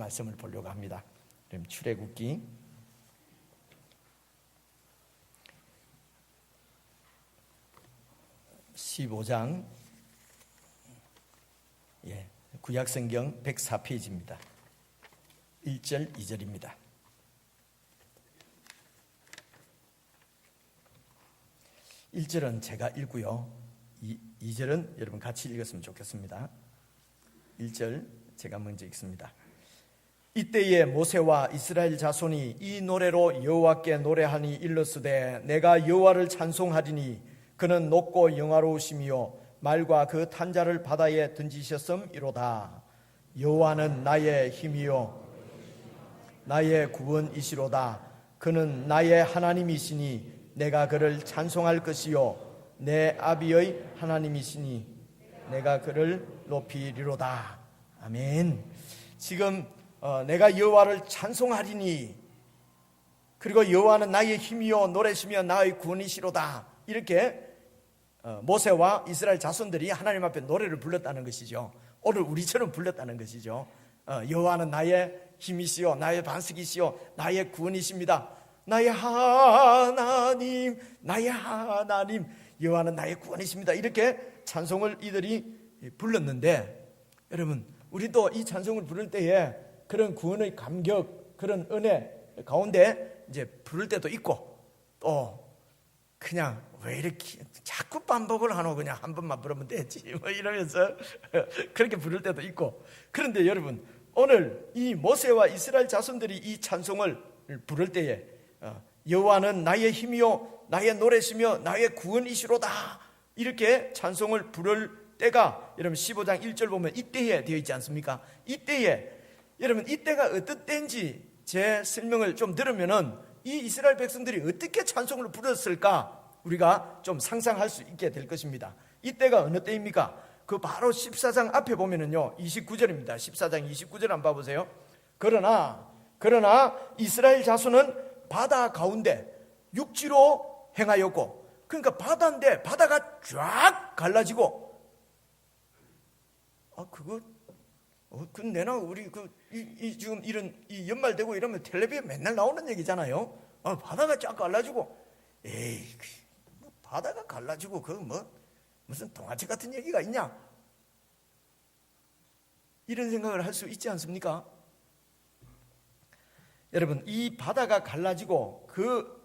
말씀을 보려고 합니다. 그럼 출애굽기 15장 구약성경 104페이지입니다. 1절 2절입니다. 1절은 제가 읽고요, 2절은 여러분 같이 읽었으면 좋겠습니다. 1절 제가 먼저 읽습니다. 이때에 모세와 이스라엘 자손이 이 노래로 여호와께 노래하니 일렀으되 내가 여호와를 찬송하리니 그는 높고 영화로우시며 말과 그 탄자를 바다에 던지셨음이로다. 여호와는 나의 힘이요 나의 구원이시로다. 그는 나의 하나님이시니 내가 그를 찬송할 것이요 내 아비의 하나님이시니 내가 그를 높이리로다. 아멘. 지금 내가 여호와를 찬송하리니, 그리고 여호와는 나의 힘이요 노래시며 나의 구원이시로다, 이렇게 모세와 이스라엘 자손들이 하나님 앞에 노래를 불렀다는 것이죠. 오늘 우리처럼 불렀다는 것이죠. 여호와는 나의 힘이시요 나의 반석이시요 나의 구원이십니다. 나의 하나님, 나의 하나님, 여호와는 나의 구원이십니다. 이렇게 찬송을 이들이 불렀는데, 여러분, 우리도 이 찬송을 부를 때에 그런 구원의 감격, 그런 은혜 가운데 이제 부를 때도 있고, 또 그냥 왜 이렇게 자꾸 반복을 하노, 그냥 한 번만 부르면 되지 뭐 이러면서 그렇게 부를 때도 있고. 그런데 여러분, 오늘 이 모세와 이스라엘 자손들이 이 찬송을 부를 때에 여호와는 나의 힘이요 나의 노래시며 나의 구원이시로다, 이렇게 찬송을 부를 때가 여러분 15장 1절 보면 이때에 되어 있지 않습니까? 이때에, 여러분, 이때가 어떤 때인지 제 설명을 좀 들으면은 이 이스라엘 백성들이 어떻게 찬송을 부르었을까 우리가 좀 상상할 수 있게 될 것입니다. 이때가 어느 때입니까? 그 바로 14장 앞에 보면은요 29절입니다. 14장 29절 한번 봐보세요. 그러나 이스라엘 자손은 바다 가운데 육지로 행하였고, 그러니까 바다인데 바다가 쫙 갈라지고, 내나 우리 지금 이런 이 연말되고 이러면 텔레비에 맨날 나오는 얘기잖아요. 바다가 쫙 갈라지고, 에이, 바다가 갈라지고 그 무슨 동화책 같은 얘기가 있냐? 이런 생각을 할 수 있지 않습니까? 여러분, 이 바다가 갈라지고 그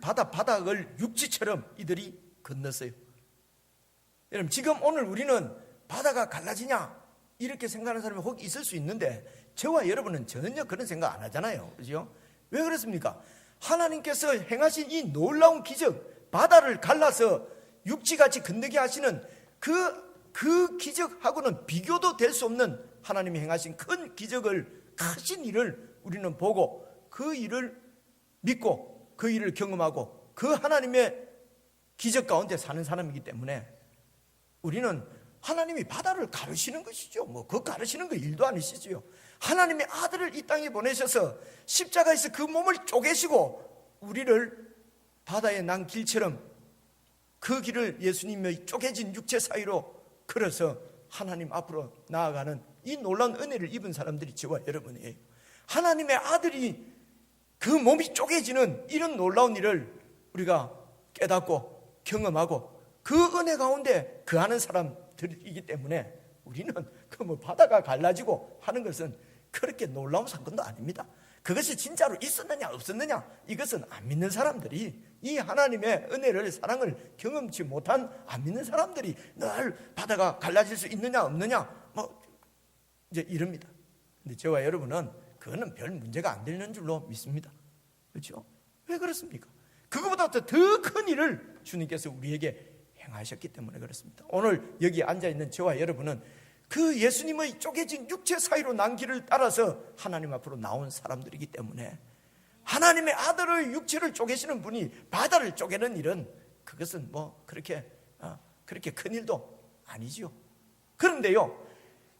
바닥을 육지처럼 이들이 건넜어요. 여러분, 지금 오늘 우리는 바다가 갈라지냐 이렇게 생각하는 사람이 혹 있을 수 있는데, 저와 여러분은 전혀 그런 생각 안 하잖아요. 그죠? 왜 그렇습니까? 하나님께서 행하신 이 놀라운 기적, 바다를 갈라서 육지같이 건너게 하시는 그 기적하고는 비교도 될 수 없는 하나님이 행하신 큰 기적을, 크신 일을 우리는 보고 그 일을 믿고 그 일을 경험하고 그 하나님의 기적 가운데 사는 사람이기 때문에 우리는 하나님이 바다를 가르시는 것이죠. 그 가르시는 거 일도 아니시죠. 하나님의 아들을 이 땅에 보내셔서 십자가에서 그 몸을 쪼개시고 우리를 바다에 난 길처럼 그 길을 예수님의 쪼개진 육체 사이로 걸어서 하나님 앞으로 나아가는 이 놀라운 은혜를 입은 사람들이 저와 여러분이에요. 하나님의 아들이 그 몸이 쪼개지는 이런 놀라운 일을 우리가 깨닫고 경험하고 그 은혜 가운데 거하는 사람들이기 때문에 우리는 바다가 갈라지고 하는 것은 그렇게 놀라운 사건도 아닙니다. 그것이 진짜로 있었느냐 없었느냐, 이것은 안 믿는 사람들이, 이 하나님의 은혜를, 사랑을 경험치 못한 안 믿는 사람들이 늘 바다가 갈라질 수 있느냐 없느냐 이제 이럽니다. 근데 저와 여러분은 그거는 별 문제가 안 되는 줄로 믿습니다. 그렇죠? 왜 그렇습니까? 그거보다 더 큰 일을 주님께서 우리에게 행하셨기 때문에 그렇습니다. 오늘 여기 앉아있는 저와 여러분은 그 예수님의 쪼개진 육체 사이로 난 길을 따라서 하나님 앞으로 나온 사람들이기 때문에, 하나님의 아들의 육체를 쪼개시는 분이 바다를 쪼개는 일은 그것은 그렇게 큰 일도 아니죠. 그런데요,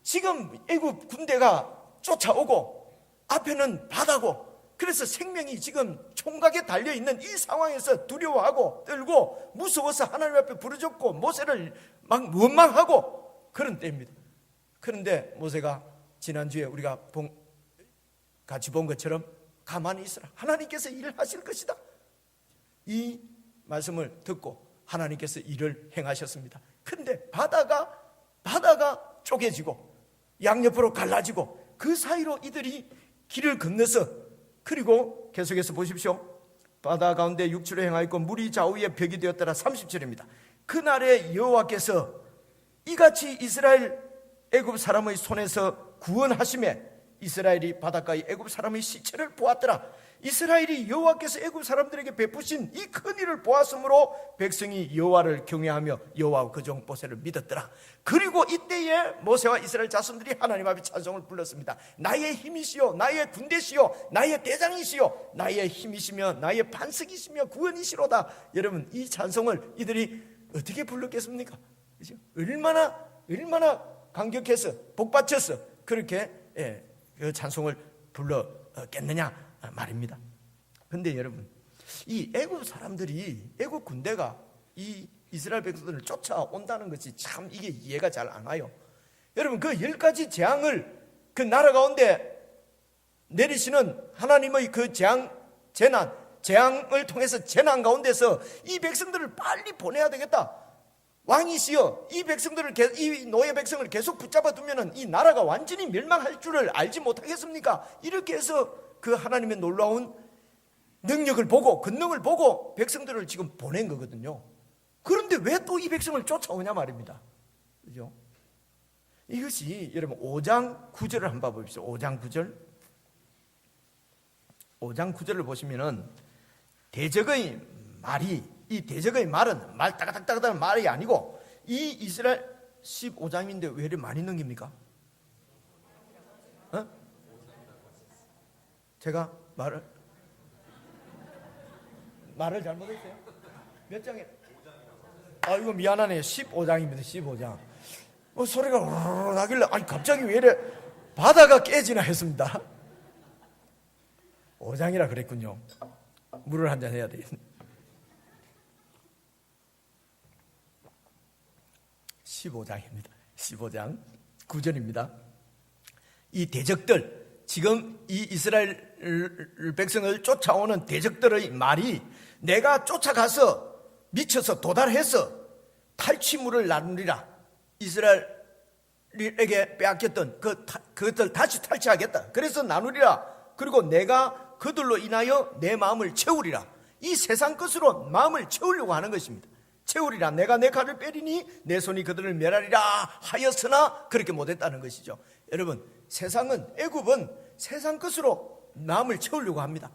지금 애국 군대가 쫓아오고 앞에는 바다고, 그래서 생명이 지금 총각에 달려있는 이 상황에서 두려워하고 떨고 무서워서 하나님 앞에 부르짖고 모세를 막 원망하고 그런 때입니다. 그런데 모세가 지난주에 우리가 같이 본 것처럼 가만히 있으라. 하나님께서 일을 하실 것이다. 이 말씀을 듣고 하나님께서 일을 행하셨습니다. 그런데 바다가 쪼개지고 양옆으로 갈라지고 그 사이로 이들이 길을 건너서, 그리고 계속해서 보십시오. 바다 가운데 육지로 행하였고 물이 좌우에 벽이 되었더라. 30절입니다. 그날에 여호와께서 이같이 이스라엘 애굽 사람의 손에서 구원하심에 이스라엘이 바닷가의 애굽 사람의 시체를 보았더라. 이스라엘이 여호와께서 애굽 사람들에게 베푸신 이 큰 일을 보았으므로 백성이 여호와를 경외하며 여호와와 그 종 모세를 믿었더라. 그리고 이때에 모세와 이스라엘 자손들이 하나님 앞에 찬송을 불렀습니다. 나의 힘이시요 나의 군대시요 나의 대장이시요 나의 힘이시며 나의 반석이시며 구원이시로다. 여러분, 이 찬송을 이들이 어떻게 불렀겠습니까? 그죠? 얼마나 감격해서 복받쳐서 그렇게 그 찬송을 불렀겠느냐 말입니다. 근데 여러분, 이 애굽 사람들이, 애굽 군대가 이 이스라엘 백성들을 쫓아온다는 것이 참 이게 이해가 잘 안 와요. 여러분, 그 10가지 재앙을 그 나라 가운데 내리시는 하나님의 그 재앙을 통해서 재난 가운데서 이 백성들을 빨리 보내야 되겠다. 왕이시여 이 노예 백성을 계속 붙잡아 두면은 이 나라가 완전히 멸망할 줄을 알지 못하겠습니까? 이렇게 해서 그 하나님의 놀라운 능력을 보고, 권능을 보고 백성들을 지금 보낸 거거든요. 그런데 왜 또 이 백성을 쫓아오냐 말입니다. 그죠? 이것이 여러분 5장 9절을 한번 보십시오. 5장 9절. 5장 9절을 보시면은 대적의 말이, 이 대적의 말은 말 따가닥따가닥 말이 아니고, 이 이스라엘 15장인데 왜 이렇게 많이 넘깁니까? 제가 말을 잘못했어요? 몇 장에? 이거 미안하네요. 15장입니다. 15장. 소리가 우르르 나길래 아니 갑자기 왜 이래 바다가 깨지나 했습니다. 5장이라 그랬군요. 물을 한잔 해야 되겠네. 15장입니다. 15장 9절입니다. 이 대적들, 지금 이 이스라엘 백성을 쫓아오는 대적들의 말이, 내가 쫓아가서 미쳐서 도달해서 탈취물을 나누리라. 이스라엘에게 빼앗겼던 그것들 다시 탈취하겠다. 그래서 나누리라. 그리고 내가 그들로 인하여 내 마음을 채우리라. 이 세상 것으로 마음을 채우려고 하는 것입니다. 채우리라. 내가 내 칼을 빼리니 내 손이 그들을 멸하리라 하였으나 그렇게 못했다는 것이죠. 여러분, 애굽은 세상 것으로 마음을 채우려고 합니다.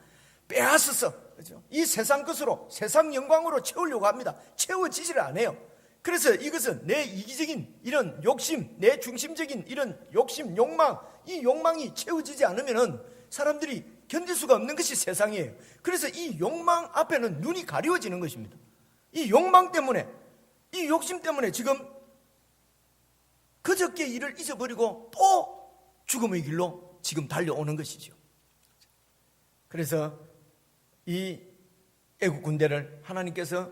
빼앗았어. 그렇죠? 이 세상 것으로, 세상 영광으로 채우려고 합니다. 채워지지를 않아요. 그래서 이것은 내 이기적인 이런 욕심, 내 중심적인 이런 욕심, 욕망, 이 욕망이 채워지지 않으면은 사람들이 견딜 수가 없는 것이 세상이에요. 그래서 이 욕망 앞에는 눈이 가려워지는 것입니다. 이 욕망 때문에, 이 욕심 때문에 지금 그저께 일을 잊어버리고 또 죽음의 길로 지금 달려오는 것이죠. 그래서 이 애국 군대를 하나님께서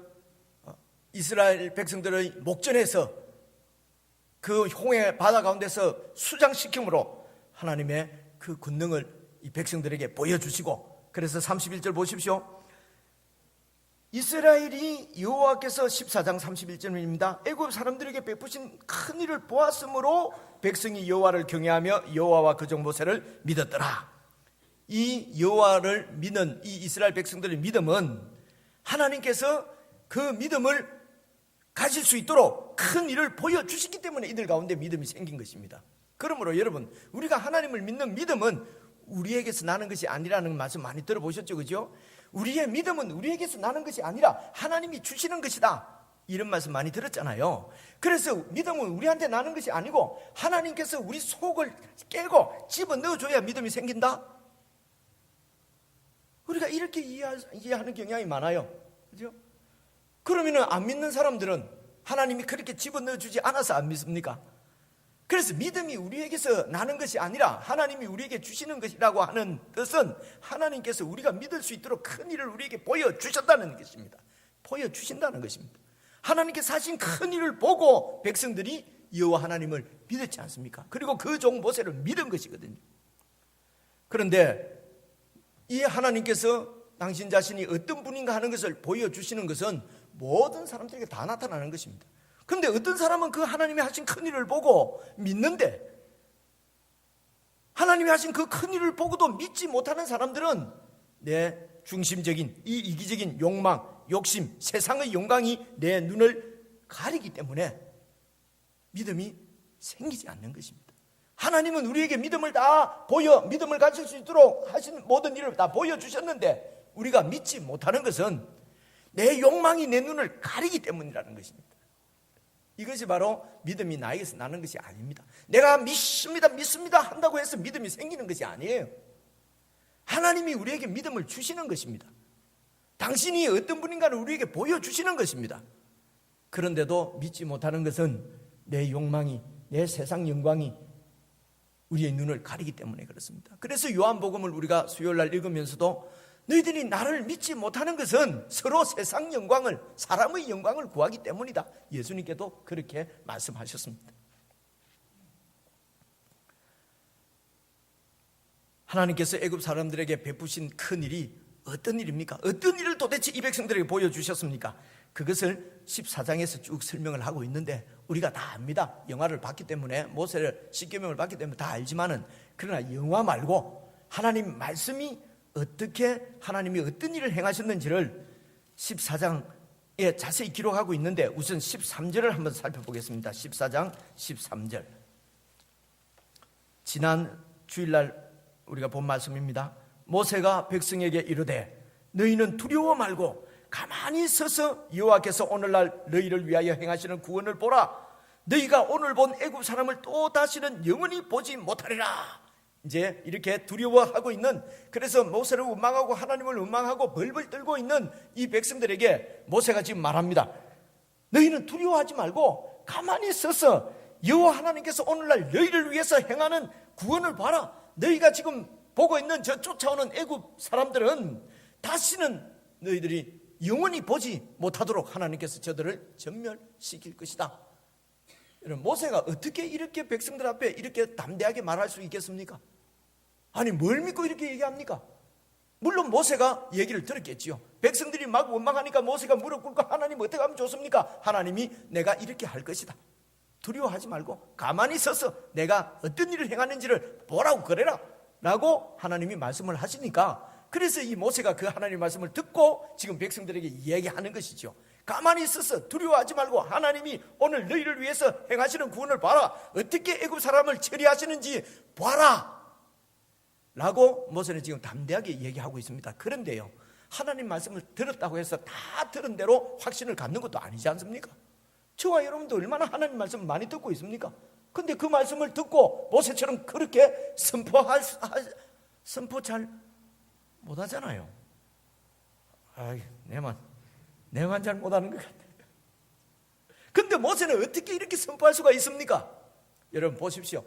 이스라엘 백성들의 목전에서 그 홍해 바다 가운데서 수장시킴으로 하나님의 그 권능을 이 백성들에게 보여주시고, 그래서 31절 보십시오. 이스라엘이 여호와께서 14장 31절입니다. 애굽 사람들에게 베푸신 큰 일을 보았으므로 백성이 여호와를 경외하며 여호와와 그 종 모세를 믿었더라. 이 여호와를 믿는 이 이스라엘 백성들의 믿음은 하나님께서 그 믿음을 가질 수 있도록 큰 일을 보여주시기 때문에 이들 가운데 믿음이 생긴 것입니다. 그러므로 여러분, 우리가 하나님을 믿는 믿음은 우리에게서 나는 것이 아니라는 말씀 많이 들어보셨죠? 그죠? 우리의 믿음은 우리에게서 나는 것이 아니라 하나님이 주시는 것이다, 이런 말씀 많이 들었잖아요. 그래서 믿음은 우리한테 나는 것이 아니고 하나님께서 우리 속을 깨고 집어넣어줘야 믿음이 생긴다. 우리가 이렇게 이해하는 경향이 많아요. 그죠? 그러면 안 믿는 사람들은 하나님이 그렇게 집어넣어주지 않아서 안 믿습니까? 그래서 믿음이 우리에게서 나는 것이 아니라 하나님이 우리에게 주시는 것이라고 하는 뜻은 하나님께서 우리가 믿을 수 있도록 큰 일을 우리에게 보여주셨다는 것입니다. 보여주신다는 것입니다. 하나님께서 하신 큰 일을 보고 백성들이 여호와 하나님을 믿었지 않습니까? 그리고 그 종 모세를 믿은 것이거든요. 그런데 이 하나님께서 당신 자신이 어떤 분인가 하는 것을 보여주시는 것은 모든 사람들에게 다 나타나는 것입니다. 그런데 어떤 사람은 그 하나님이 하신 큰 일을 보고 믿는데, 하나님이 하신 그 큰 일을 보고도 믿지 못하는 사람들은 내 중심적인 이 이기적인 욕망, 욕심, 세상의 영광이 내 눈을 가리기 때문에 믿음이 생기지 않는 것입니다. 하나님은 우리에게 믿음을 다 믿음을 가질 수 있도록 하신 모든 일을 다 보여주셨는데, 우리가 믿지 못하는 것은 내 욕망이 내 눈을 가리기 때문이라는 것입니다. 이것이 바로 믿음이 나에게서 나는 것이 아닙니다. 내가 믿습니다 한다고 해서 믿음이 생기는 것이 아니에요. 하나님이 우리에게 믿음을 주시는 것입니다. 당신이 어떤 분인가를 우리에게 보여주시는 것입니다. 그런데도 믿지 못하는 것은 내 욕망이, 내 세상 영광이 우리의 눈을 가리기 때문에 그렇습니다. 그래서 요한복음을 우리가 수요일날 읽으면서도 너희들이 나를 믿지 못하는 것은 서로 세상 영광을, 사람의 영광을 구하기 때문이다, 예수님께도 그렇게 말씀하셨습니다. 하나님께서 애굽 사람들에게 베푸신 큰 일이 어떤 일입니까? 어떤 일을 도대체 이 백성들에게 보여주셨습니까? 그것을 14장에서 쭉 설명을 하고 있는데 우리가 다 압니다. 영화를 봤기 때문에, 모세를 십계명을 봤기 때문에 다 알지만은, 그러나 영화 말고 하나님 말씀이 어떻게, 하나님이 어떤 일을 행하셨는지를 14장에 자세히 기록하고 있는데, 우선 13절을 한번 살펴보겠습니다. 14장 13절, 지난 주일날 우리가 본 말씀입니다. 모세가 백성에게 이르되 너희는 두려워 말고 가만히 서서 여호와께서 오늘날 너희를 위하여 행하시는 구원을 보라. 너희가 오늘 본 애굽 사람을 또 다시는 영원히 보지 못하리라. 이제 이렇게 두려워하고 있는, 그래서 모세를 원망하고 하나님을 원망하고 벌벌 떨고 있는 이 백성들에게 모세가 지금 말합니다. 너희는 두려워하지 말고 가만히 서서 여호와 하나님께서 오늘날 너희를 위해서 행하는 구원을 봐라. 너희가 지금 보고 있는 저 쫓아오는 애굽 사람들은 다시는 너희들이 영원히 보지 못하도록 하나님께서 저들을 전멸시킬 것이다. 여러분, 모세가 어떻게 이렇게 백성들 앞에 이렇게 담대하게 말할 수 있겠습니까? 아니, 뭘 믿고 이렇게 얘기합니까? 물론 모세가 얘기를 들었겠지요. 백성들이 막 원망하니까 모세가 무릎 꿇고 하나님 어떻게 하면 좋습니까? 하나님이 내가 이렇게 할 것이다, 두려워하지 말고 가만히 서서 내가 어떤 일을 행하는지를 보라고 그래라 라고 하나님이 말씀을 하시니까, 그래서 이 모세가 그 하나님의 말씀을 듣고 지금 백성들에게 이야기하는 것이죠. 가만히 있어서 두려워하지 말고 하나님이 오늘 너희를 위해서 행하시는 구원을 봐라. 어떻게 애굽 사람을 처리하시는지 봐라 라고 모세는 지금 담대하게 얘기하고 있습니다. 그런데요, 하나님 말씀을 들었다고 해서 다 들은 대로 확신을 갖는 것도 아니지 않습니까? 저와 여러분도 얼마나 하나님 말씀을 많이 듣고 있습니까? 근데 그 말씀을 듣고 모세처럼 그렇게 선포 잘 못하잖아요. 아이, 내만 잘 못하는 것 같아요. 근데 모세는 어떻게 이렇게 선포할 수가 있습니까? 여러분 보십시오.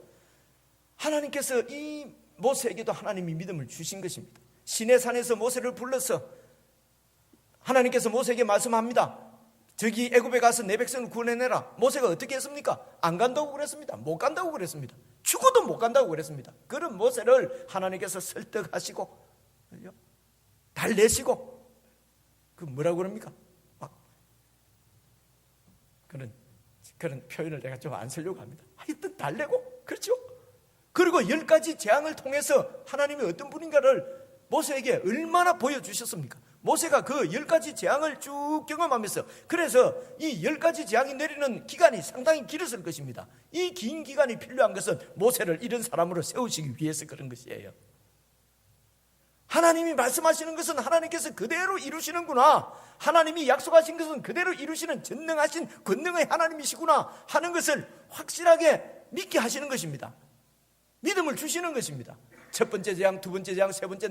하나님께서 이 모세에게도 하나님이 믿음을 주신 것입니다. 시내산에서 모세를 불러서 하나님께서 모세에게 말씀합니다. 저기 애굽에 가서 내 백성을 구원해내라. 모세가 어떻게 했습니까? 안 간다고 그랬습니다. 못 간다고 그랬습니다. 죽어도 못 간다고 그랬습니다. 그런 모세를 하나님께서 설득하시고 달래시고, 그 뭐라고 그럽니까? 막 그런 표현을 내가 좀 안 쓰려고 합니다. 하여튼 달래고, 그렇죠? 그리고 10가지 재앙을 통해서 하나님이 어떤 분인가를 모세에게 얼마나 보여주셨습니까? 모세가 그 10가지 재앙을 쭉 경험하면서, 그래서 이 10가지 재앙이 내리는 기간이 상당히 길었을 것입니다. 이 긴 기간이 필요한 것은 모세를 이런 사람으로 세우시기 위해서 그런 것이에요. 하나님이 말씀하시는 것은 하나님께서 그대로 이루시는구나, 하나님이 약속하신 것은 그대로 이루시는 전능하신 권능의 하나님이시구나 하는 것을 확실하게 믿게 하시는 것입니다. 믿음을 주시는 것입니다. 첫 번째 재앙, 두 번째 재앙, 세 번째,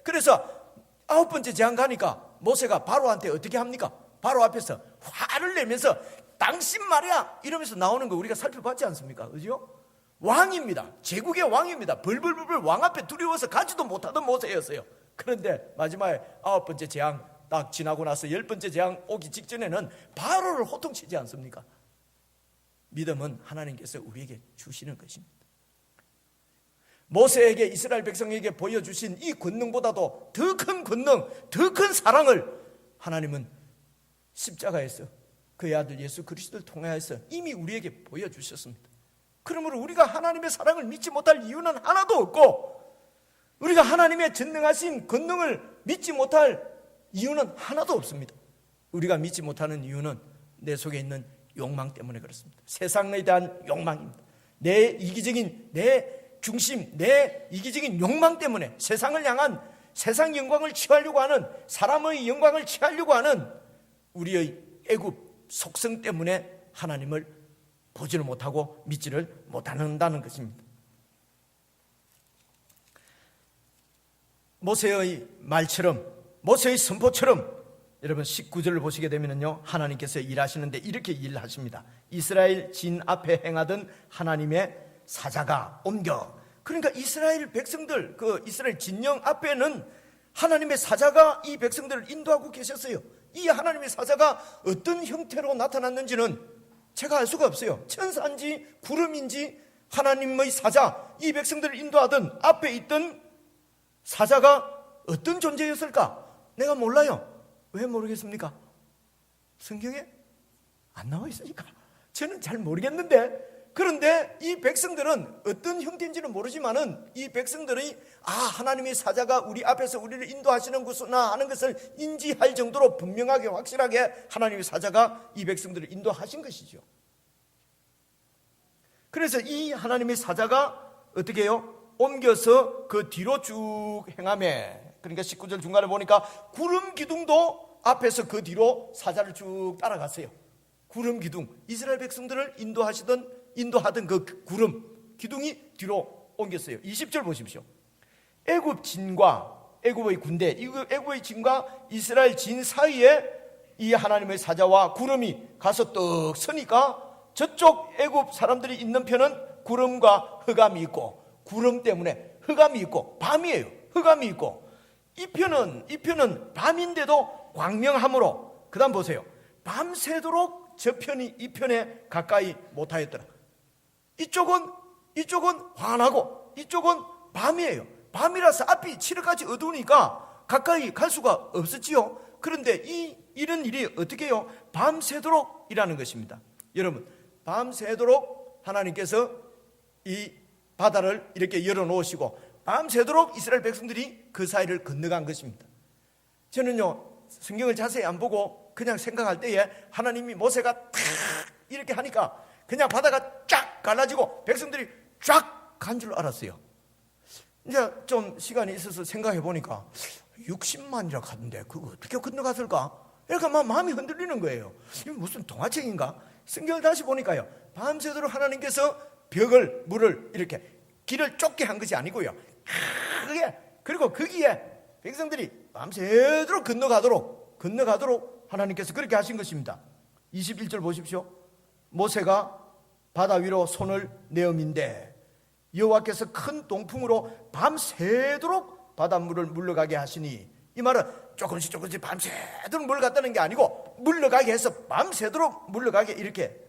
그래서 9번째 재앙 가니까 모세가 바로한테 어떻게 합니까? 바로 앞에서 화를 내면서 당신 말이야 이러면서 나오는 거 우리가 살펴봤지 않습니까? 그죠? 왕입니다. 제국의 왕입니다. 벌벌벌 왕 앞에 두려워서 가지도 못하던 모세였어요. 그런데 마지막에 9번째 재앙 딱 지나고 나서 10번째 재앙 오기 직전에는 바로를 호통치지 않습니까? 믿음은 하나님께서 우리에게 주시는 것입니다. 모세에게 이스라엘 백성에게 보여주신 이 권능보다도 더 큰 권능, 더 큰 사랑을 하나님은 십자가에서 그의 아들 예수 그리스도를 통하여서 이미 우리에게 보여주셨습니다. 그러므로 우리가 하나님의 사랑을 믿지 못할 이유는 하나도 없고, 우리가 하나님의 전능하신 권능을 믿지 못할 이유는 하나도 없습니다. 우리가 믿지 못하는 이유는 내 속에 있는 욕망 때문에 그렇습니다. 세상에 대한 욕망입니다. 내 이기적인, 내 중심, 내 이기적인 욕망 때문에 세상을 향한, 세상 영광을 취하려고 하는, 사람의 영광을 취하려고 하는 우리의 애굽 속성 때문에 하나님을 보지를 못하고 믿지를 못한다는 것입니다. 모세의 말처럼, 모세의 선포처럼 여러분 19절을 보시게 되면요, 하나님께서 일하시는데 이렇게 일하십니다. 이스라엘 진 앞에 행하던 하나님의 사자가 옮겨. 그러니까 이스라엘 백성들, 그 이스라엘 진영 앞에는 하나님의 사자가 이 백성들을 인도하고 계셨어요. 이 하나님의 사자가 어떤 형태로 나타났는지는 제가 알 수가 없어요. 천사인지 구름인지 하나님의 사자, 이 백성들을 인도하던 앞에 있던 사자가 어떤 존재였을까? 내가 몰라요. 왜 모르겠습니까? 성경에 안 나와 있으니까 저는 잘 모르겠는데, 그런데 이 백성들은 어떤 형태인지는 모르지만은 이 백성들이 하나님의 사자가 우리 앞에서 우리를 인도하시는 것이구나 하는 것을 인지할 정도로 분명하게 확실하게 하나님의 사자가 이 백성들을 인도하신 것이죠. 그래서 이 하나님의 사자가 어떻게 해요? 옮겨서 그 뒤로 쭉 행하며, 그러니까 19절 중간에 보니까 구름 기둥도 앞에서 그 뒤로 사자를 쭉 따라갔어요. 구름 기둥, 이스라엘 백성들을 인도하던 그 구름 기둥이 뒤로 옮겼어요. 20절 보십시오. 애굽 진과 애굽의 군대, 애굽의 진과 이스라엘 진 사이에 이 하나님의 사자와 구름이 가서 떡 서니까 저쪽 애굽 사람들이 있는 편은 구름과 흑암이 있고, 구름 때문에 흑암이 있고, 밤이에요. 흑암이 있고, 이 편은 밤인데도 광명함으로, 그 다음 보세요. 밤새도록 저 편이 이 편에 가까이 못하였더라. 이쪽은 환하고 이쪽은 밤이에요. 밤이라서 앞이 칠흑같이 어두우니까 가까이 갈 수가 없었지요. 그런데 이런 일이 어떻게 해요? 밤새도록 이라는 것입니다. 여러분, 밤새도록 하나님께서 이 바다를 이렇게 열어놓으시고 밤새도록 이스라엘 백성들이 그 사이를 건너간 것입니다. 저는요, 성경을 자세히 안 보고 그냥 생각할 때에 하나님이 모세가 탁 이렇게 하니까 그냥 바다가 쫙 갈라지고 백성들이 쫙 간 줄 알았어요. 이제 좀 시간이 있어서 생각해 보니까 60만이라 하던데 그거 어떻게 건너갔을까? 이렇게 막 마음이 흔들리는 거예요. 이게 무슨 동화책인가? 성경을 다시 보니까요, 밤새도록 하나님께서 물을 이렇게 길을 좁게 한 것이 아니고요, 크게, 그리고 거기에 백성들이 밤새도록 건너가도록 하나님께서 그렇게 하신 것입니다. 21절 보십시오. 모세가 바다 위로 손을 내어민데 여호와께서 큰 동풍으로 밤새도록 바닷물을 물러가게 하시니, 이 말은 조금씩 밤새도록 물러갔다는 게 아니고 물러가게 해서 밤새도록 물러가게, 이렇게.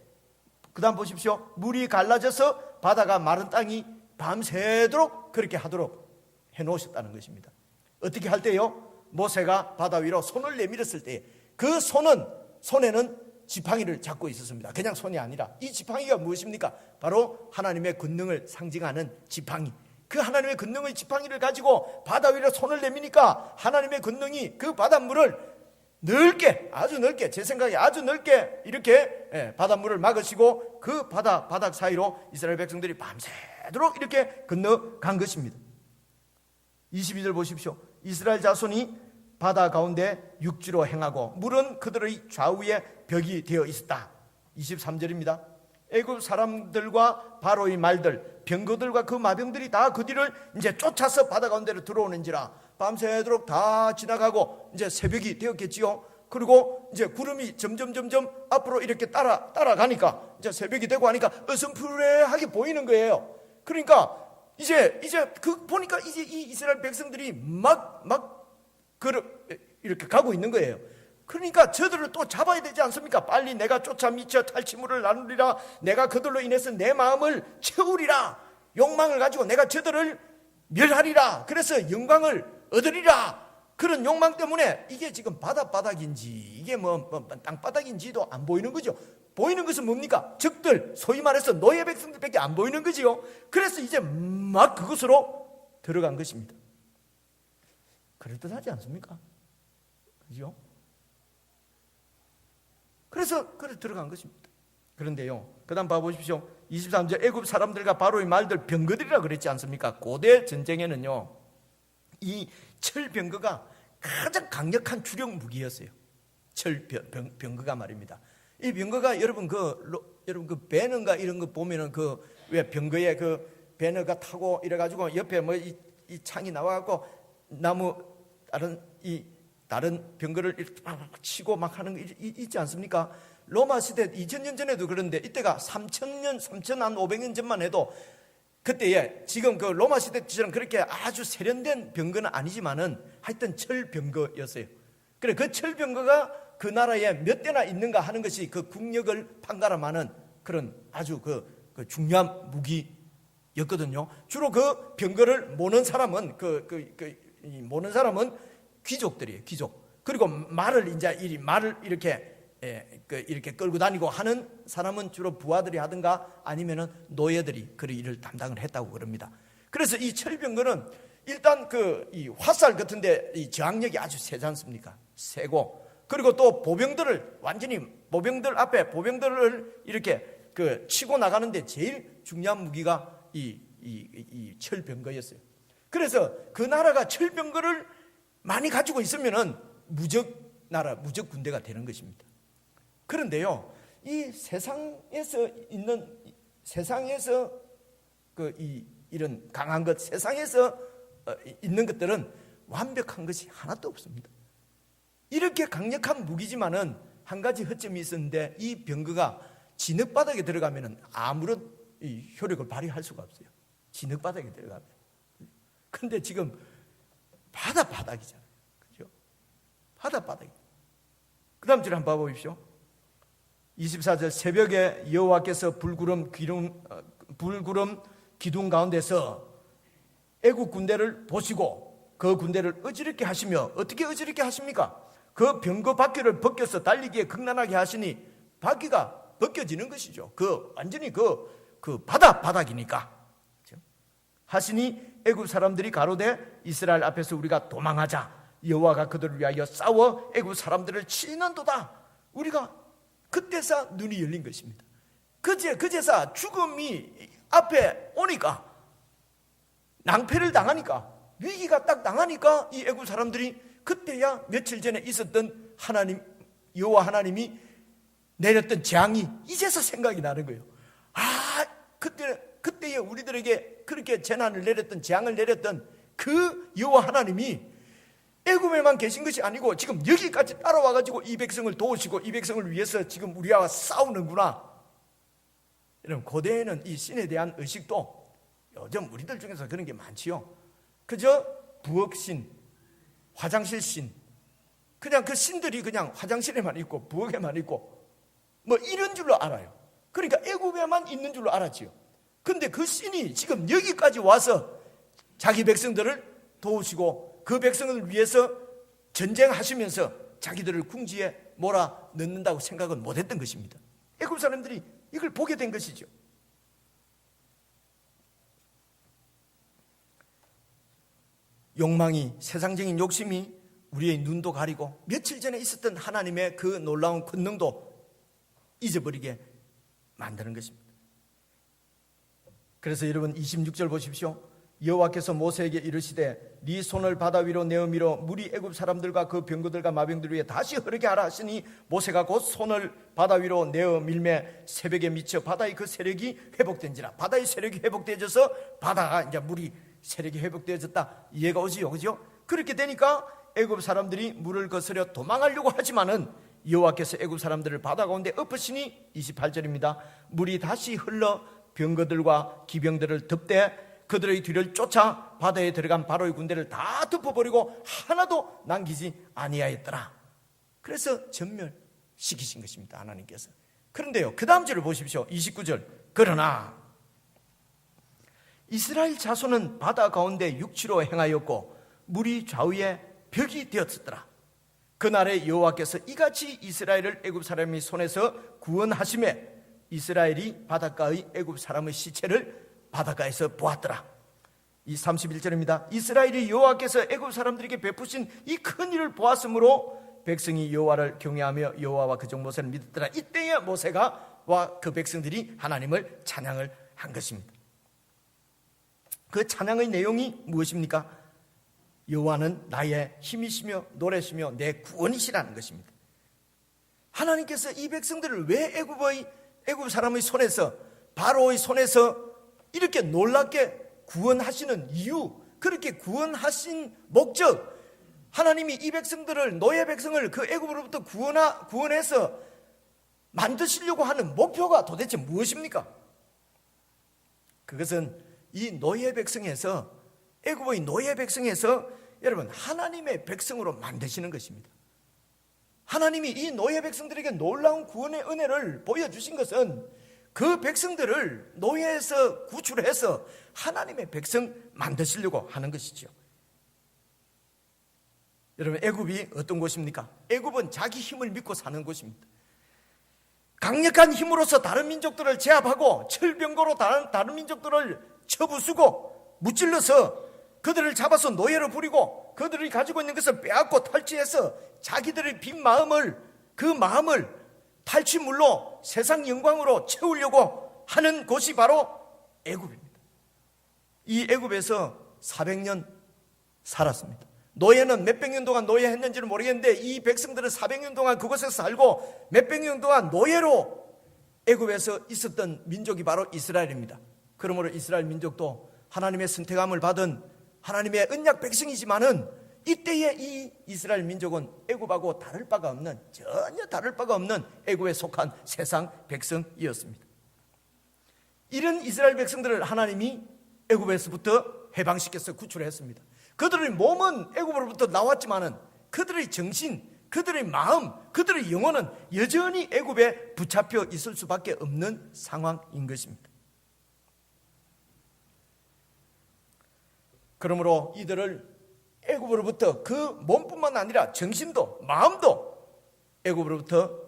그 다음 보십시오. 물이 갈라져서 바다가 마른 땅이 밤새도록 그렇게 하도록 해놓으셨다는 것입니다. 어떻게 할 때요? 모세가 바다 위로 손을 내밀었을 때 그 손에는 지팡이를 잡고 있었습니다. 그냥 손이 아니라 이 지팡이가 무엇입니까? 바로 하나님의 권능을 상징하는 지팡이. 그 하나님의 권능의 지팡이를 가지고 바다 위로 손을 내미니까 하나님의 권능이 그 바닷물을 넓게, 아주 넓게, 제 생각에 아주 넓게 이렇게 바닷물을 막으시고 그 바닥 사이로 이스라엘 백성들이 밤새도록 이렇게 건너간 것입니다. 22절 보십시오. 이스라엘 자손이 바다 가운데 육지로 행하고 물은 그들의 좌우에 벽이 되어 있었다. 23절입니다. 애굽 사람들과 바로의 말들, 병거들과 그 마병들이 다 그 뒤를 이제 쫓아서 바다 가운데로 들어오는지라 밤새도록 다 지나가고 이제 새벽이 되었겠지요. 그리고 이제 구름이 점점 앞으로 이렇게 따라가니까 이제 새벽이 되고 하니까 어슴푸레하게 보이는 거예요. 그러니까 이제 보니까 이제 이 이스라엘 백성들이 막 이렇게 가고 있는 거예요. 그러니까 저들을 또 잡아야 되지 않습니까? 빨리 내가 쫓아 미쳐 탈취물을 나누리라. 내가 그들로 인해서 내 마음을 채우리라. 욕망을 가지고 내가 저들을 멸하리라. 그래서 영광을 얻으리라. 그런 욕망 때문에 이게 지금 바닷바닥인지 이게 땅바닥인지도 안 보이는 거죠. 보이는 것은 뭡니까? 적들, 소위 말해서 노예 백성들밖에 안 보이는 거지요. 그래서 이제 막 그것으로 들어간 것입니다. 그럴듯하지 않습니까? 그죠? 그래서 들어간 것입니다. 그런데요, 그 다음 봐보십시오. 23절, 애굽 사람들과 바로의 말들 병거들이라 그랬지 않습니까? 고대 전쟁에는요, 이 철병거가 가장 강력한 주력 무기였어요. 철병거가 말입니다. 이 병거가 여러분 그 배너가 이런 거 보면은 왜 병거에 그 배너가 타고 이래가지고 옆에 뭐 이 창이 나와갖고 나무 다른 병거를 치고 막 하는 거 있지 않습니까? 로마 시대 2000년 전에도 그런데 이때가 3500년 전만 해도 그때에 지금 그 로마 시대처럼 그렇게 아주 세련된 병거는 아니지만은 하여튼 철병거였어요. 그래 그 철병거가 그 나라에 몇 대나 있는가 하는 것이 그 국력을 판가름하는 그런 아주 그 중요한 무기였거든요. 주로 그 병거를 모는 사람은 모는 사람은 귀족들이에요. 귀족. 그리고 말을 이렇게 끌고 다니고 하는 사람은 주로 부하들이 하든가 아니면은 노예들이 그 일을 담당을 했다고 그럽니다. 그래서 이 철병거는 일단 이 화살 같은데 이 저항력이 아주 세지 않습니까? 세고 그리고 또 보병들 앞에 보병들을 이렇게 치고 나가는데 제일 중요한 무기가 이 철병거였어요. 그래서 그 나라가 철병거를 많이 가지고 있으면은 무적 군대가 되는 것입니다. 그런데요, 이 세상에서 이런 강한 것, 세상에서 있는 것들은 완벽한 것이 하나도 없습니다. 이렇게 강력한 무기지만은 한 가지 허점이 있었는데 이 병거가 진흙바닥에 들어가면은 아무런 효력을 발휘할 수가 없어요. 진흙바닥에 들어가면. 근데 지금 바닷바닥이잖아요. 그죠? 바닷바닥이. 그 다음 줄 한번 봐보십시오. 24절, 새벽에 여호와께서 불구름 기둥 가운데서 애국 군대를 보시고 그 군대를 어지럽게 하시며, 어떻게 어지럽게 하십니까? 그 병거 바퀴를 벗겨서 달리기에 극난하게 하시니 바퀴가 벗겨지는 것이죠. 완전히 바닥이니까. 그렇죠? 하시니 애굽 사람들이 가로되 이스라엘 앞에서 우리가 도망하자. 여호와가 그들을 위하여 싸워 애굽 사람들을 치는도다. 우리가 그때서 눈이 열린 것입니다. 그제서 죽음이 앞에 오니까, 낭패를 당하니까, 위기가 딱 당하니까 이 애굽 사람들이 그때야 며칠 전에 있었던 여호와 하나님이 내렸던 재앙이 이제서 생각이 나는 거예요. 그때에 우리들에게 그렇게 재난을 내렸던, 재앙을 내렸던 그 여호와 하나님이 애굽에만 계신 것이 아니고 지금 여기까지 따라와가지고 이 백성을 도우시고 이 백성을 위해서 지금 우리와 싸우는구나. 여러분, 고대에는 이 신에 대한 의식도 요즘 우리들 중에서 그런 게 많지요. 그저 부엌신, 화장실신, 그냥 그 신들이 그냥 화장실에만 있고 부엌에만 있고 뭐 이런 줄로 알아요. 그러니까 애굽에만 있는 줄로 알았지요. 근데 그 신이 지금 여기까지 와서 자기 백성들을 도우시고 그 백성을 위해서 전쟁하시면서 자기들을 궁지에 몰아 넣는다고 생각은 못했던 것입니다. 애굽 사람들이 이걸 보게 된 것이죠. 욕망이, 세상적인 욕심이 우리의 눈도 가리고 며칠 전에 있었던 하나님의 그 놀라운 권능도 잊어버리게 만드는 것입니다. 그래서 여러분 26절 보십시오. 여호와께서 모세에게 이르시되 네 손을 바다 위로 내어 밀어 물이 애굽 사람들과 그 병거들과 마병들 위에 다시 흐르게 하라 하시니 모세가 곧 손을 바다 위로 내어 밀매 새벽에 미쳐 바다의 그 세력이 회복된지라. 바다의 세력이 회복되어져서 바다가 이제 물이 세력이 회복되어졌다. 이해가 오지요, 그죠? 그렇게 되니까 애굽 사람들이 물을 거스려 도망하려고 하지만은 여호와께서 애굽 사람들을 바다 가운데 엎으시니 28절입니다. 물이 다시 흘러 병거들과 기병들을 덮되 그들의 뒤를 쫓아 바다에 들어간 바로의 군대를 다 덮어버리고 하나도 남기지 아니하였더라. 그래서 전멸시키신 것입니다, 하나님께서. 그런데요, 그 다음 절을 보십시오. 29절. 그러나 이스라엘 자손은 바다 가운데 육지로 행하였고 물이 좌우에 벽이 되었더라. 그날에 여호와께서 이같이 이스라엘을 애굽 사람의 손에서 구원하심에 이스라엘이 바닷가의 애굽 사람의 시체를 바닷가에서 보았더라. 이 31절입니다. 이스라엘이 여호와께서 애굽 사람들에게 베푸신 이 큰 일을 보았으므로 백성이 여호와를 경외하며 여호와와 그종 모세를 믿었더라. 이때에 모세가 와 그 백성들이 하나님을 찬양을 한 것입니다. 그 찬양의 내용이 무엇입니까? 여호와는 나의 힘이시며 노래시며 내 구원이시라는 것입니다. 하나님께서 이 백성들을 왜 애굽 사람의 손에서, 바로의 손에서 이렇게 놀랍게 구원하시는 이유, 그렇게 구원하신 목적, 하나님이 이 백성들을, 노예 백성을 그 애굽으로부터 구원해서 만드시려고 하는 목표가 도대체 무엇입니까? 그것은 이 노예 백성에서, 애굽의 노예 백성에서 여러분 하나님의 백성으로 만드시는 것입니다. 하나님이 이 노예 백성들에게 놀라운 구원의 은혜를 보여주신 것은 그 백성들을 노예에서 구출해서 하나님의 백성 만드시려고 하는 것이죠. 여러분, 애굽이 어떤 곳입니까? 애굽은 자기 힘을 믿고 사는 곳입니다. 강력한 힘으로서 다른 민족들을 제압하고 철병거로 다른 민족들을 쳐부수고 무찔러서 그들을 잡아서 노예로 부리고 그들이 가지고 있는 것을 빼앗고 탈취해서 자기들의 빈 마음을, 그 마음을 탈취물로 세상 영광으로 채우려고 하는 곳이 바로 애굽입니다. 이 애굽에서 400년 살았습니다. 노예는 몇백 년 동안 노예했는지는 모르겠는데 이 백성들은 400년 동안 그곳에서 살고 몇백 년 동안 노예로 애굽에서 있었던 민족이 바로 이스라엘입니다. 그러므로 이스라엘 민족도 하나님의 선택함을 받은 하나님의 언약 백성이지만은 이때의 이 이스라엘 민족은 애굽하고 다를 바가 없는, 전혀 다를 바가 없는 애굽에 속한 세상 백성이었습니다. 이런 이스라엘 백성들을 하나님이 애굽에서부터 해방시켜서 구출했습니다. 그들의 몸은 애굽으로부터 나왔지만은 그들의 정신, 그들의 마음, 그들의 영혼은 여전히 애굽에 붙잡혀 있을 수밖에 없는 상황인 것입니다. 그러므로 이들을 애굽으로부터 그 몸뿐만 아니라 정신도 마음도 애굽으로부터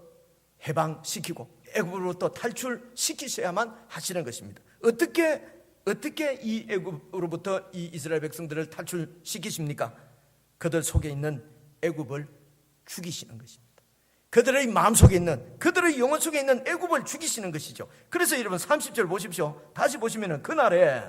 해방시키고 애굽으로부터 탈출시키셔야만 하시는 것입니다. 어떻게 이 애굽으로부터 이 이스라엘 백성들을 탈출시키십니까? 그들 속에 있는 애굽을 죽이시는 것입니다. 그들의 마음속에 있는, 그들의 영혼 속에 있는 애굽을 죽이시는 것이죠. 그래서 여러분 30절 보십시오. 다시 보시면은 그날에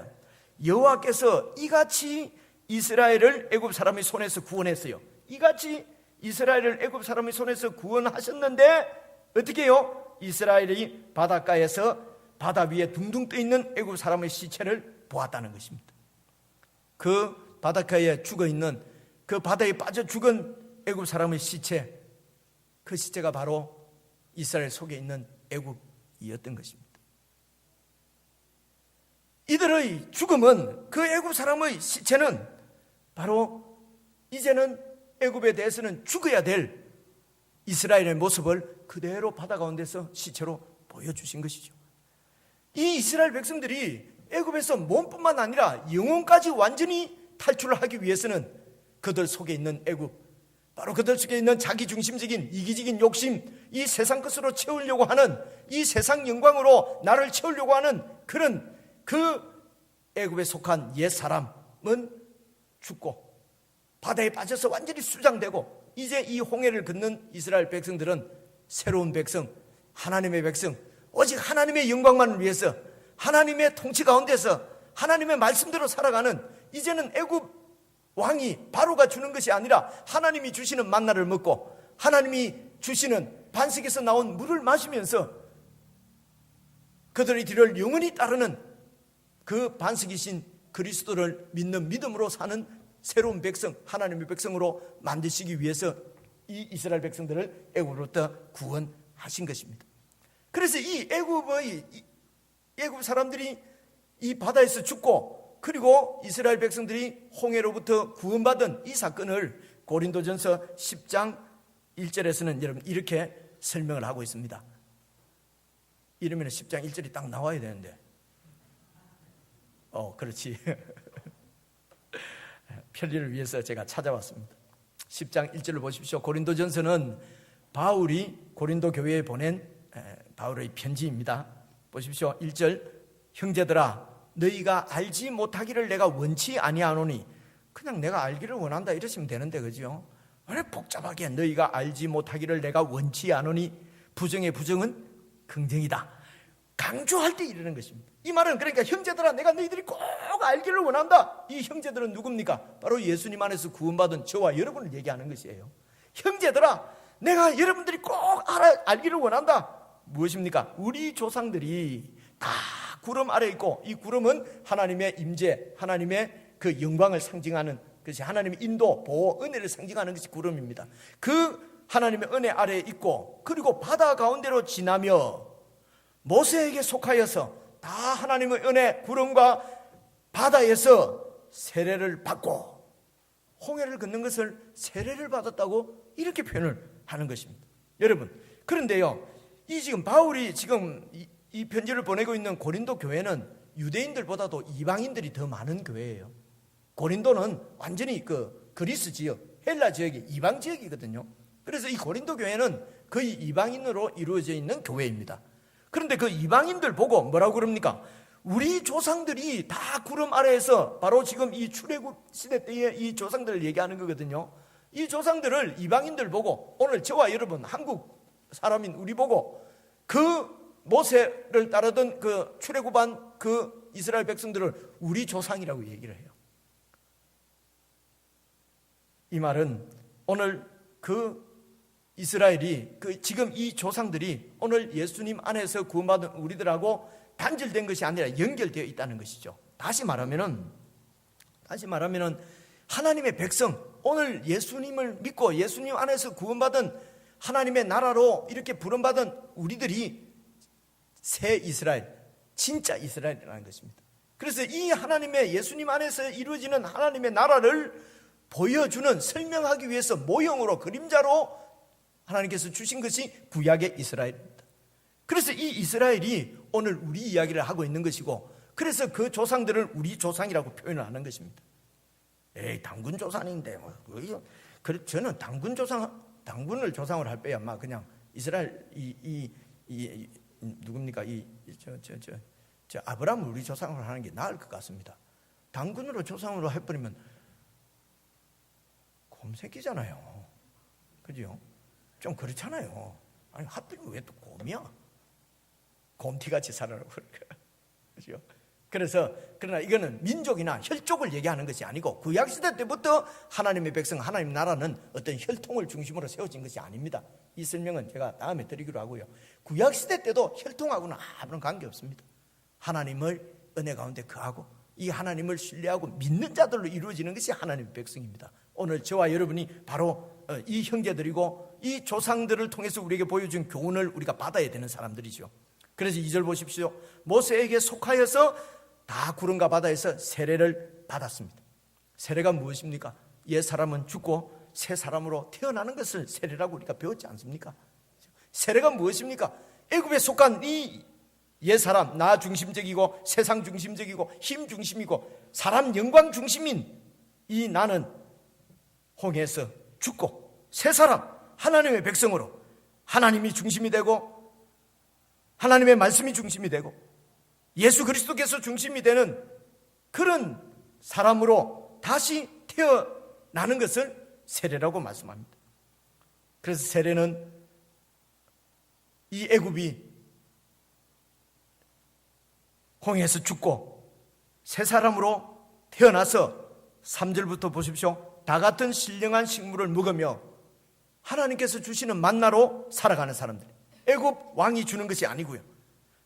여호와께서 이같이 이스라엘을 애굽 사람의 손에서 구원했어요. 이같이 이스라엘을 애굽 사람의 손에서 구원하셨는데 어떻게 해요? 이스라엘이 바닷가에서 바다 위에 둥둥 떠 있는 애굽 사람의 시체를 보았다는 것입니다. 그 바닷가에 죽어 있는, 그 바다에 빠져 죽은 애굽 사람의 시체, 그 시체가 바로 이스라엘 속에 있는 애굽이었던 것입니다. 이들의 죽음은, 그 애굽 사람의 시체는 바로 이제는 애굽에 대해서는 죽어야 될 이스라엘의 모습을 그대로 바다 가운데서 시체로 보여주신 것이죠. 이 이스라엘 백성들이 애굽에서 몸뿐만 아니라 영혼까지 완전히 탈출을 하기 위해서는 그들 속에 있는 애굽, 바로 그들 속에 있는 자기중심적인 이기적인 욕심, 이 세상 것으로 채우려고 하는, 이 세상 영광으로 나를 채우려고 하는 그런 그 애굽에 속한 옛 사람은 죽고 바다에 빠져서 완전히 수장되고 이제 이 홍해를 걷는 이스라엘 백성들은 새로운 백성, 하나님의 백성, 오직 하나님의 영광만을 위해서 하나님의 통치 가운데서 하나님의 말씀대로 살아가는, 이제는 애굽 왕이 바로가 주는 것이 아니라 하나님이 주시는 만나를 먹고 하나님이 주시는 반석에서 나온 물을 마시면서 그들의 뒤를 영원히 따르는 그 반석이신 그리스도를 믿는 믿음으로 사는 새로운 백성, 하나님의 백성으로 만드시기 위해서 이 이스라엘 백성들을 애굽으로부터 구원하신 것입니다. 그래서 이 애굽 사람들이 이 바다에서 죽고 그리고 이스라엘 백성들이 홍해로부터 구원받은 이 사건을 고린도전서 10장 1절에서는 여러분 이렇게 설명을 하고 있습니다. 이러면 10장 1절이 딱 나와야 되는데 그렇지. 편리를 위해서 제가 찾아왔습니다. 10장 1절을 보십시오. 고린도전서는 바울이 고린도 교회에 보낸 바울의 편지입니다. 보십시오. 1절, 형제들아 너희가 알지 못하기를 내가 원치 아니하노니, 그냥 내가 알기를 원한다 이러시면 되는데, 그죠? 왜 복잡하게 너희가 알지 못하기를 내가 원치 않으니 부정의 부정은 긍정이다, 강조할 때 이러는 것입니다. 이 말은 그러니까 형제들아 내가 너희들이 꼭 알기를 원한다. 이 형제들은 누굽니까? 바로 예수님 안에서 구원받은 저와 여러분을 얘기하는 것이에요. 형제들아 내가 여러분들이 꼭 알기를 원한다. 무엇입니까? 우리 조상들이 다 구름 아래 있고, 이 구름은 하나님의 임재, 하나님의 그 영광을 상징하는 것이, 하나님의 인도, 보호, 은혜를 상징하는 것이 구름입니다. 그 하나님의 은혜 아래에 있고, 그리고 바다 가운데로 지나며 모세에게 속하여서 다 하나님의 은혜, 구름과 바다에서 세례를 받고, 홍해를 걷는 것을 세례를 받았다고 이렇게 표현을 하는 것입니다. 여러분, 그런데요, 이 지금 바울이 지금 이 편지를 보내고 있는 고린도 교회는 유대인들보다도 이방인들이 더 많은 교회예요. 고린도는 완전히 그 그리스 지역, 헬라 지역이 이방 지역이거든요. 그래서 이 고린도 교회는 거의 이방인으로 이루어져 있는 교회입니다. 그런데 그 이방인들 보고 뭐라고 그럽니까? 우리 조상들이 다 구름 아래에서, 바로 지금 이 출애굽 시대 때의 이 조상들을 얘기하는 거거든요. 이 조상들을 이방인들 보고, 오늘 저와 여러분 한국 사람인 우리 보고 그 모세를 따르던 그 출애굽한 그 이스라엘 백성들을 우리 조상이라고 얘기를 해요. 이 말은 오늘 그 이스라엘이, 그 지금 이 조상들이 오늘 예수님 안에서 구원받은 우리들하고 단절된 것이 아니라 연결되어 있다는 것이죠. 다시 말하면은 하나님의 백성, 오늘 예수님을 믿고 예수님 안에서 구원받은 하나님의 나라로 이렇게 부름받은 우리들이 새 이스라엘, 진짜 이스라엘이라는 것입니다. 그래서 이 하나님의, 예수님 안에서 이루어지는 하나님의 나라를 보여주는, 설명하기 위해서 모형으로, 그림자로 하나님께서 주신 것이 구약의 이스라엘입니다. 그래서 이 이스라엘이 오늘 우리 이야기를 하고 있는 것이고, 그래서 그 조상들을 우리 조상이라고 표현을 하는 것입니다. 에이, 당군 조상인데 그래, 저는 당군을 조상으로 할 빼야 막 그냥 이스라엘 누굽니까? 저 아브라함을 우리 조상으로 하는 게 나을 것 같습니다. 당군으로 조상으로 해버리면 곰새끼잖아요. 그죠? 좀 그렇잖아요. 아니, 하필이면 왜 또 곰이야? 곰티같이 살아라고 그럴까? 그죠? 그래서, 그러나 이거는 민족이나 혈족을 얘기하는 것이 아니고, 구약시대 때부터 하나님의 백성, 하나님 나라는 어떤 혈통을 중심으로 세워진 것이 아닙니다. 이 설명은 제가 다음에 드리기로 하고요. 구약시대 때도 혈통하고는 아무런 관계없습니다. 하나님을 은혜 가운데 거하고 이 하나님을 신뢰하고 믿는 자들로 이루어지는 것이 하나님의 백성입니다. 오늘 저와 여러분이 바로 이 형제들이고, 이 조상들을 통해서 우리에게 보여준 교훈을 우리가 받아야 되는 사람들이죠. 그래서 2절 보십시오. 모세에게 속하여서 다 구름과 바다에서 세례를 받았습니다. 세례가 무엇입니까? 옛 사람은 죽고 새 사람으로 태어나는 것을 세례라고 우리가 배웠지 않습니까? 세례가 무엇입니까? 애굽에 속한 이 옛 사람, 나 중심적이고 세상 중심적이고 힘 중심이고 사람 영광 중심인 이 나는 홍해에서 죽고 새 사람, 하나님의 백성으로 하나님이 중심이 되고 하나님의 말씀이 중심이 되고 예수 그리스도께서 중심이 되는 그런 사람으로 다시 태어나는 것을 세례라고 말씀합니다. 그래서 세례는 이 애굽이 홍해에서 죽고 새 사람으로 태어나서 3절부터 보십시오. 다 같은 신령한 식물을 먹으며 하나님께서 주시는 만나로 살아가는 사람들, 애굽 왕이 주는 것이 아니고요.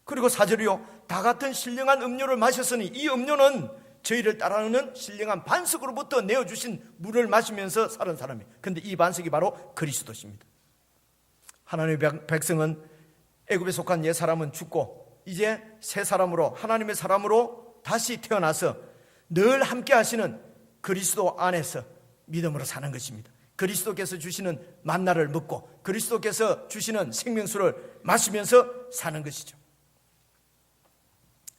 그리고 4절이요. 다 같은 신령한 음료를 마셨으니 이 음료는 저희를 따르는 신령한 반석으로부터 내어주신 물을 마시면서 사는 사람이에요. 그런데 이 반석이 바로 그리스도십니다. 하나님의 백성은 애굽에 속한 옛 사람은 죽고 이제 새 사람으로, 하나님의 사람으로 다시 태어나서 늘 함께 하시는 그리스도 안에서 믿음으로 사는 것입니다. 그리스도께서 주시는 만나를 먹고 그리스도께서 주시는 생명수를 마시면서 사는 것이죠.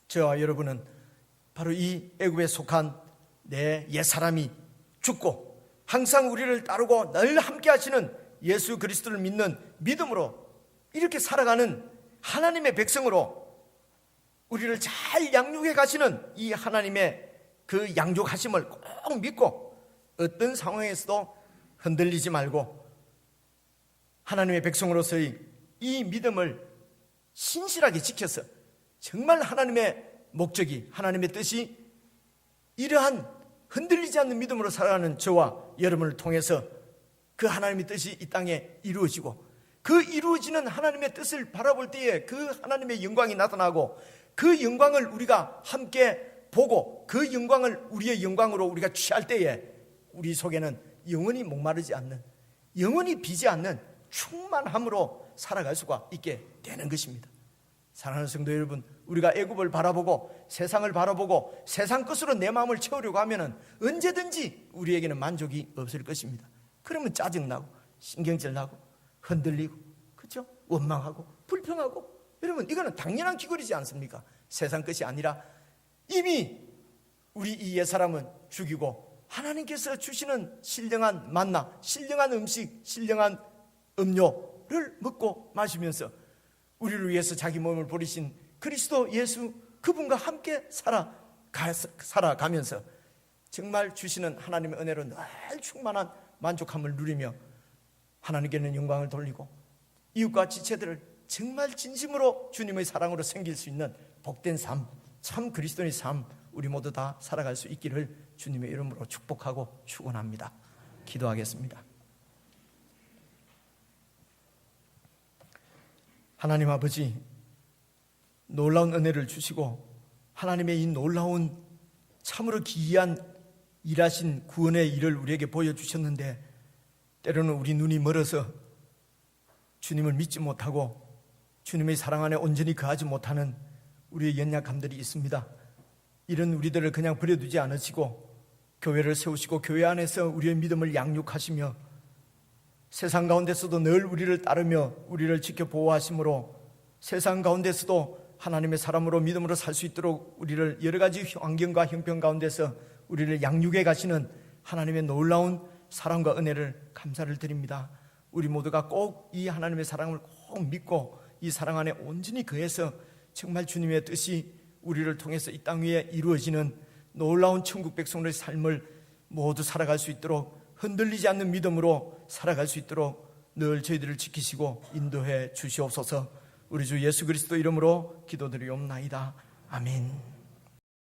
저와 여러분은 바로 이 애굽에 속한 내 옛사람이 죽고 항상 우리를 따르고 늘 함께 하시는 예수 그리스도를 믿는 믿음으로 이렇게 살아가는 하나님의 백성으로 우리를 잘 양육해 가시는 이 하나님의 그 양육하심을 꼭 믿고 어떤 상황에서도 흔들리지 말고 하나님의 백성으로서의 이 믿음을 신실하게 지켜서 정말 하나님의 목적이, 하나님의 뜻이 이러한 흔들리지 않는 믿음으로 살아가는 저와 여러분을 통해서 그 하나님의 뜻이 이 땅에 이루어지고 그 이루어지는 하나님의 뜻을 바라볼 때에 그 하나님의 영광이 나타나고 그 영광을 우리가 함께 보고 그 영광을 우리의 영광으로 우리가 취할 때에 우리 속에는 영원히 목마르지 않는, 영원히 비지 않는 충만함으로 살아갈 수가 있게 되는 것입니다. 사랑하는 성도 여러분, 우리가 애굽을 바라보고 세상을 바라보고 세상 것으로 내 마음을 채우려고 하면 언제든지 우리에게는 만족이 없을 것입니다. 그러면 짜증나고 신경질나고 흔들리고, 그렇죠? 원망하고 불평하고, 여러분 이거는 당연한 기거리지 않습니까? 세상 것이 아니라 이미 우리 이 옛사람은 죽이고 하나님께서 주시는 신령한 만나, 신령한 음식, 신령한 음료를 먹고 마시면서 우리를 위해서 자기 몸을 버리신 그리스도 예수 그분과 함께 살아가면서 정말 주시는 하나님의 은혜로 늘 충만한 만족함을 누리며 하나님께는 영광을 돌리고 이웃과 지체들을 정말 진심으로 주님의 사랑으로 섬길 수 있는 복된 삶, 참 그리스도의 삶 우리 모두 다 살아갈 수 있기를 주님의 이름으로 축복하고 축원합니다. 기도하겠습니다. 하나님 아버지, 놀라운 은혜를 주시고 하나님의 이 놀라운 참으로 기이한 일하신 구원의 일을 우리에게 보여주셨는데 때로는 우리 눈이 멀어서 주님을 믿지 못하고 주님의 사랑 안에 온전히 거하지 못하는 우리의 연약함들이 있습니다. 이런 우리들을 그냥 버려두지 않으시고 교회를 세우시고 교회 안에서 우리의 믿음을 양육하시며 세상 가운데서도 늘 우리를 따르며 우리를 지켜 보호하심으로 세상 가운데서도 하나님의 사람으로 믿음으로 살 수 있도록 우리를 여러 가지 환경과 형편 가운데서 우리를 양육해 가시는 하나님의 놀라운 사랑과 은혜를 감사를 드립니다. 우리 모두가 꼭 이 하나님의 사랑을 꼭 믿고 이 사랑 안에 온전히 거해서 정말 주님의 뜻이 우리를 통해서 이 땅 위에 이루어지는 놀라운 천국 백성의 삶을 모두 살아갈 수 있도록 흔들리지 않는 믿음으로 살아갈 수 있도록 늘 저희들을 지키시고 인도해 주시옵소서. 우리 주 예수 그리스도 이름으로 기도드리옵나이다. 아멘.